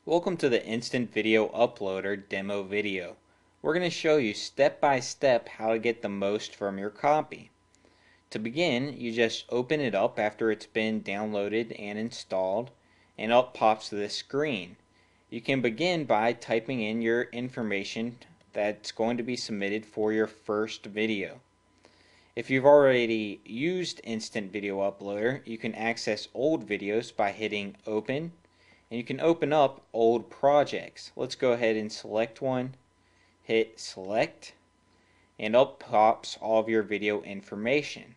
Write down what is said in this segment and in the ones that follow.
Welcome to the Instant Video Uploader demo video. We're going to show you step by step how to get the most from your copy. To begin, you just open it up after it's been downloaded and installed, and up pops this screen. You can begin by typing in your information that's going to be submitted for your first video. If you've already used Instant Video Uploader, you can access old videos by hitting Open, and you can open up old projects. Let's go ahead and select one, hit Select, and up pops all of your video information.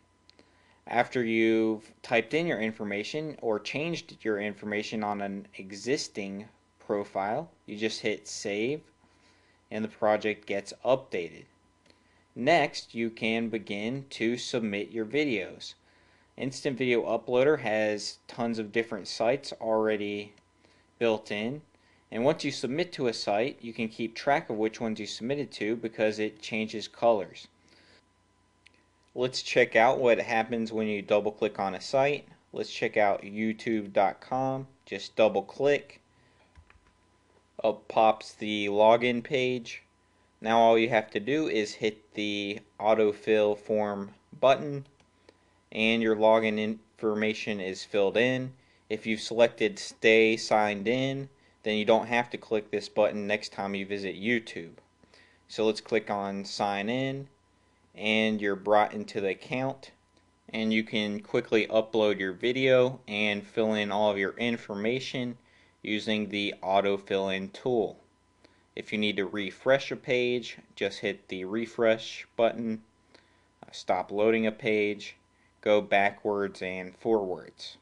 After you've typed in your information or changed your information on an existing profile, you just hit Save, and the project gets updated. Next, you can begin to submit your videos. Instant Video Uploader has tons of different sites already built in, and once you submit to a site, you can keep track of which ones you submitted to because it changes colors. Let's check out what happens when you double click on a site. Let's check out youtube.com. Just double click. Up pops the login page. Now all you have to do is hit the autofill form button and your login information is filled in. If you've selected stay signed in, then you don't have to click this button next time you visit YouTube. So let's click on sign in, and you're brought into the account, and you can quickly upload your video and fill in all of your information using the autofill in tool. If you need to refresh a page, just hit the refresh button, stop loading a page, go backwards and forwards.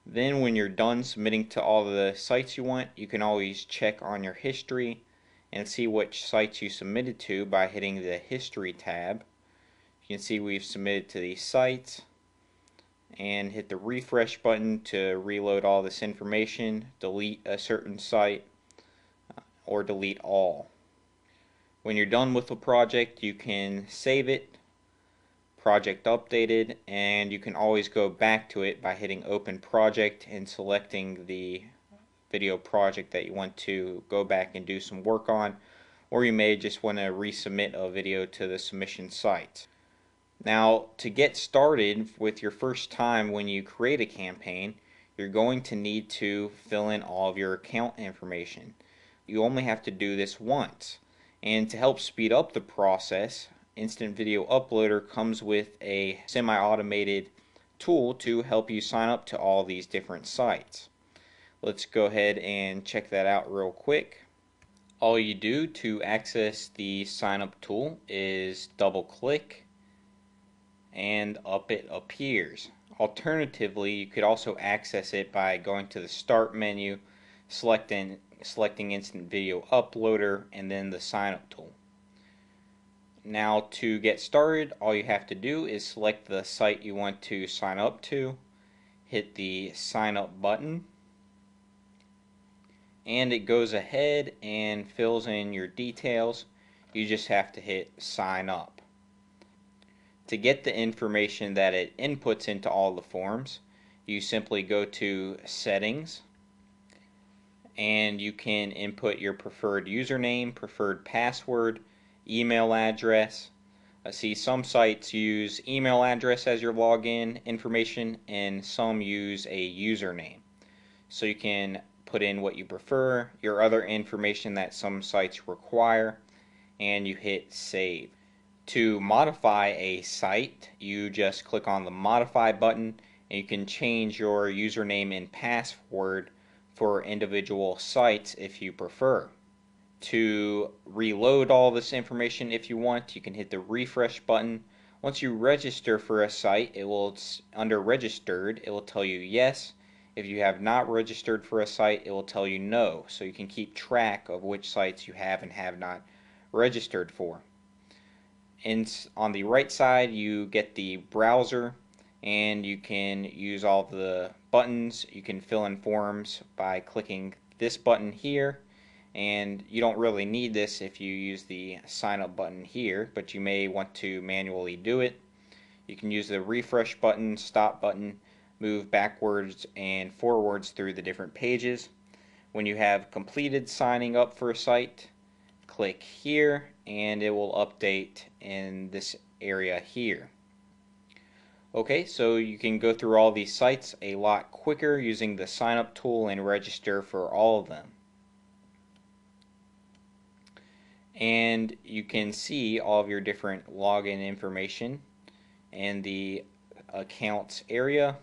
Then when you're done submitting to all the sites you want, you can always check on your history and see which sites you submitted to by hitting the history tab. You can see we've submitted to these sites, and hit the refresh button to reload all this information, delete a certain site, or delete all. When you're done with the project, you can save it, project updated, and you can always go back to it by hitting open project and selecting the video project that you want to go back and do some work on, or you may just want to resubmit a video to the submission site. Now, to get started with your first time when you create a campaign, you're going to need to fill in all of your account information. You only have to do this once, and to help speed up the process, Instant Video Uploader comes with a semi-automated tool to help you sign up to all these different sites. Let's go ahead and check that out real quick. All you do to access the sign up tool is double click, and up it appears. Alternatively, you could also access it by going to the start menu, selecting Instant Video Uploader, and then the sign up tool. Now to get started, all you have to do is select the site you want to sign up to, hit the sign up button, and it goes ahead and fills in your details. You just have to hit sign up. To get the information that it inputs into all the forms, you simply go to settings, and you can input your preferred username, preferred password, email address. See, some sites use email address as your login information, and some use a username. So you can put in what you prefer, your other information that some sites require, and you hit save. To modify a site, you just click on the modify button, and you can change your username and password for individual sites if you prefer. To reload all this information if you want, you can hit the refresh button. Once you register for a site, under registered, it will tell you yes. If you have not registered for a site, it will tell you no, so you can keep track of which sites you have and have not registered for. And on the right side, you get the browser, and you can use all the buttons. You can fill in forms by clicking this button here, and you don't really need this if you use the sign up button here, but you may want to manually do it. You can use the refresh button, stop button, move backwards and forwards through the different pages. When you have completed signing up for a site, click here and it will update in this area here. Okay, so you can go through all these sites a lot quicker using the sign up tool and register for all of them. And you can see all of your different login information in the accounts area.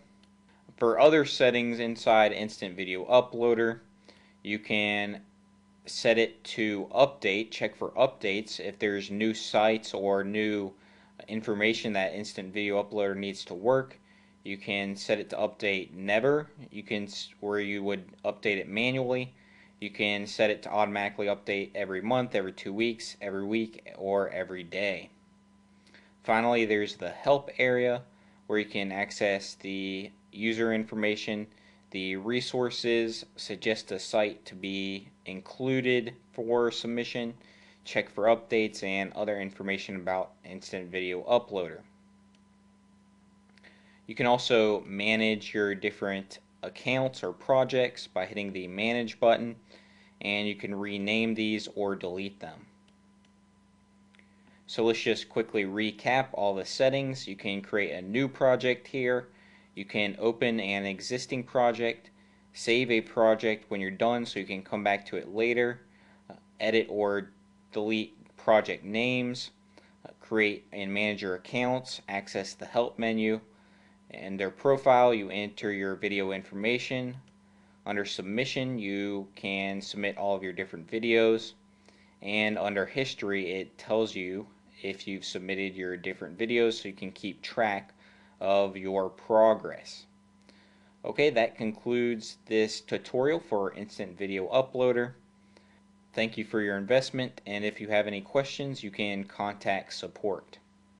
For other settings inside Instant Video Uploader, you can set it to update, check for updates if there's new sites or new information that Instant Video Uploader needs to work. You can set it to update never. You can, where you would update it manually. You can set it to automatically update every month, every 2 weeks, every week, or every day. Finally, there's the help area where you can access the user information, the resources, suggest a site to be included for submission, check for updates, and other information about Instant Video Uploader. You can also manage your different accounts or projects by hitting the Manage button, and you can rename these or delete them. So let's just quickly recap all the settings. You can create a new project here. You can open an existing project, save a project when you're done so you can come back to it later, edit or delete project names, create and manage your accounts, access the help menu. And their profile, you enter your video information. Under submission, you can submit all of your different videos. And under history, it tells you if you've submitted your different videos so you can keep track of your progress. Okay, that concludes this tutorial for Instant Video Uploader. Thank you for your investment, and if you have any questions, you can contact support.